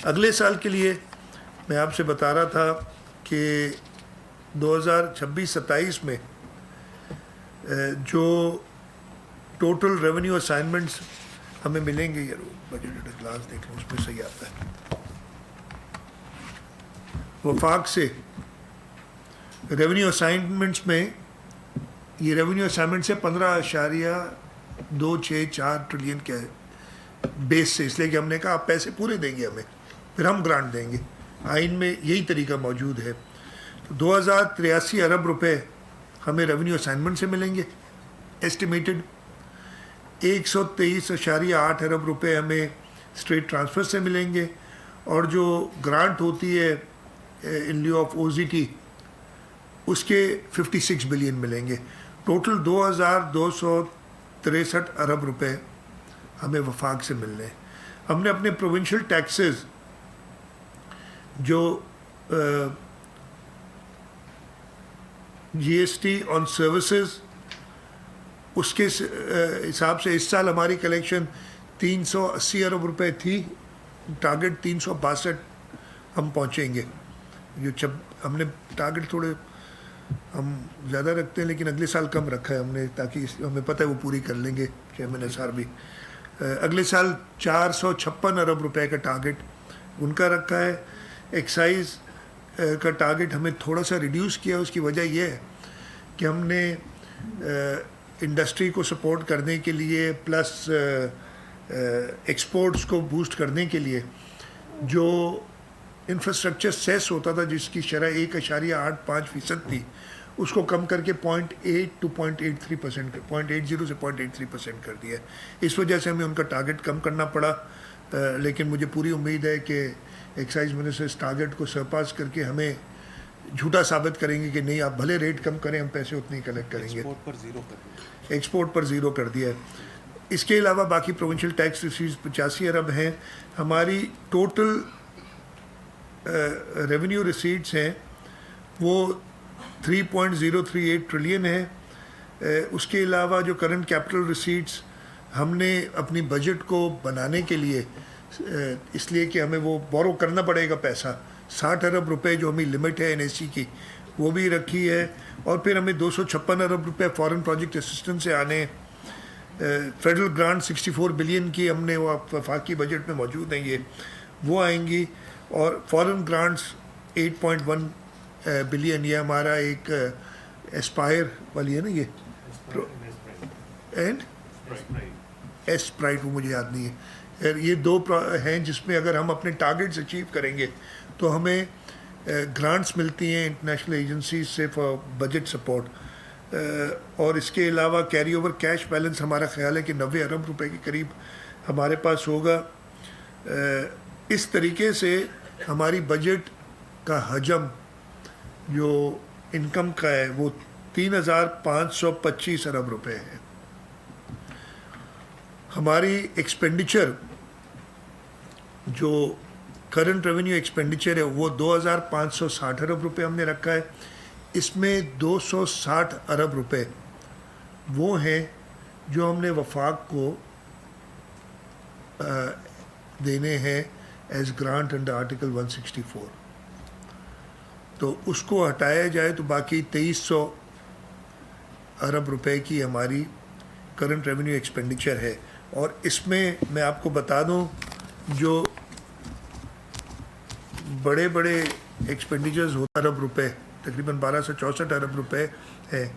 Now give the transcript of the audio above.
اگلے سال کے لیے میں آپ سے بتا رہا تھا کہ 2026-27 میں جو ٹوٹل ریونیو اسائنمنٹس ہمیں ملیں گے، یار بجٹ اجلاس دیکھ لوں، اس میں صحیح آتا ہے، وفاق سے ریونیو اسائنمنٹس میں، یہ ریونیو اسائنمنٹس ہے 15.264 ٹریلین کے بیس سے، اس لیے کہ ہم نے کہا آپ پیسے پورے دیں گے ہمیں، پھر ہم گرانٹ دیں گے، آئین میں یہی طریقہ موجود ہے۔ تو 2083 ارب روپے ہمیں ریونیو اسائنمنٹ سے ملیں گے ایسٹیمیٹڈ، 123.8 ارب روپے ہمیں اسٹریٹ ٹرانسفر سے ملیں گے، اور جو گرانٹ ہوتی ہے ان لیو آف او زی ٹی اس کے 56 بلین ملیں گے۔ ٹوٹل 2263 ارب روپے ہمیں وفاق سے ملنے ہیں۔ ہم نے اپنے پروونشل ٹیکسز جو جی ایس ٹی آن سروسز، اس کے حساب سے اس سال ہماری کلیکشن 380 ارب روپے تھی، ٹارگٹ 362 ہم پہنچیں گے۔ جو ہم نے ٹارگٹ تھوڑے ہم زیادہ رکھتے ہیں، لیکن اگلے سال کم رکھا ہے ہم نے، تاکہ ہمیں پتہ ہے وہ پوری کر لیں گے چیئرمین نثار بھی۔ اگلے سال 456 ارب روپے کا ٹارگٹ ان کا رکھا ہے۔ ایکسائز کا ٹارگٹ ہمیں تھوڑا سا ریڈیوس کیا، اس کی وجہ یہ ہے کہ ہم نے انڈسٹری کو سپورٹ کرنے کے لیے پلس ایکسپورٹس کو بوسٹ کرنے کے لیے جو انفراسٹرکچر سیس ہوتا تھا، جس کی شرح 1.85% تھی، اس کو کم کر کے 0.8 to 0.83%، 0.80 سے 0.83% کر دیا ہے۔ اس وجہ سے ہمیں ان کا ٹارگٹ کم کرنا پڑا، لیکن مجھے پوری امید ہے کہ ایکسائز منسٹر اس ٹارگٹ کو سرپاس کر کے ہمیں جھوٹا ثابت کریں گے کہ نہیں، آپ بھلے ریٹ کم کریں، ہم پیسے اتنے ہی کلیکٹ کریں گے۔ ایکسپورٹ پر زیرو کر دیا ہے۔ اس کے علاوہ باقی پروونشل ٹیکس ریسیوز 85 ارب ہیں۔ ہماری ٹوٹل ریونیو ریسیٹس ہیں وہ 3.038 ٹریلین ہے۔ اس کے علاوہ جو کرنٹ کیپٹل ریسیٹس ہم نے اپنی بجٹ کو بنانے کے لیے، اس لیے کہ ہمیں وہ بورو کرنا پڑے گا پیسہ، 60 ارب روپے جو ہمیں لمٹ ہے این ایس سی کی، وہ بھی رکھی ہے، اور پھر ہمیں 256 ارب روپے فارن پروجیکٹ اسسٹنس سے آنے۔ فیڈرل گرانٹ 64 بلین کی ہم نے وہ وفاقی بجٹ میں موجود ہیں، یہ وہ آئیں گی، اور فارن گرانٹس 8.1 بلین، یہ ہمارا ایک اسپائر والی ہے نا، یہ اینڈ ایسپرائٹ، وہ مجھے یاد نہیں ہے۔ یہ دو ہیں جس میں اگر ہم اپنے ٹارگٹس اچیو کریں گے تو ہمیں گرانٹس ملتی ہیں انٹرنیشنل ایجنسیز سے فار بجٹ سپورٹ۔ اور اس کے علاوہ کیری اوور کیش بیلنس ہمارا خیال ہے کہ 90 ارب روپے کے قریب ہمارے پاس ہوگا۔ اس طریقے سے ہماری بجٹ کا حجم جو انکم کا ہے وہ 3525 ارب روپے ہے۔ ہماری ایکسپینڈیچر جو کرنٹ ریونیو ایکسپینڈیچر ہے وہ 2560 ارب روپے ہم نے رکھا ہے۔ اس میں 260 ارب روپے وہ ہیں جو ہم نے وفاق کو دینے ہیں ایز گرانٹ انڈر آرٹیکل 164، تو اس کو ہٹایا جائے تو باقی 2300 ارب روپے کی ہماری کرنٹ ریونیو ایکسپینڈیچر ہے۔ اور اس میں آپ کو بتا دوں جو بڑے بڑے ایکسپینڈیچرز ہوتے ارب روپے، تقریباً 1264 ارب روپے ہے۔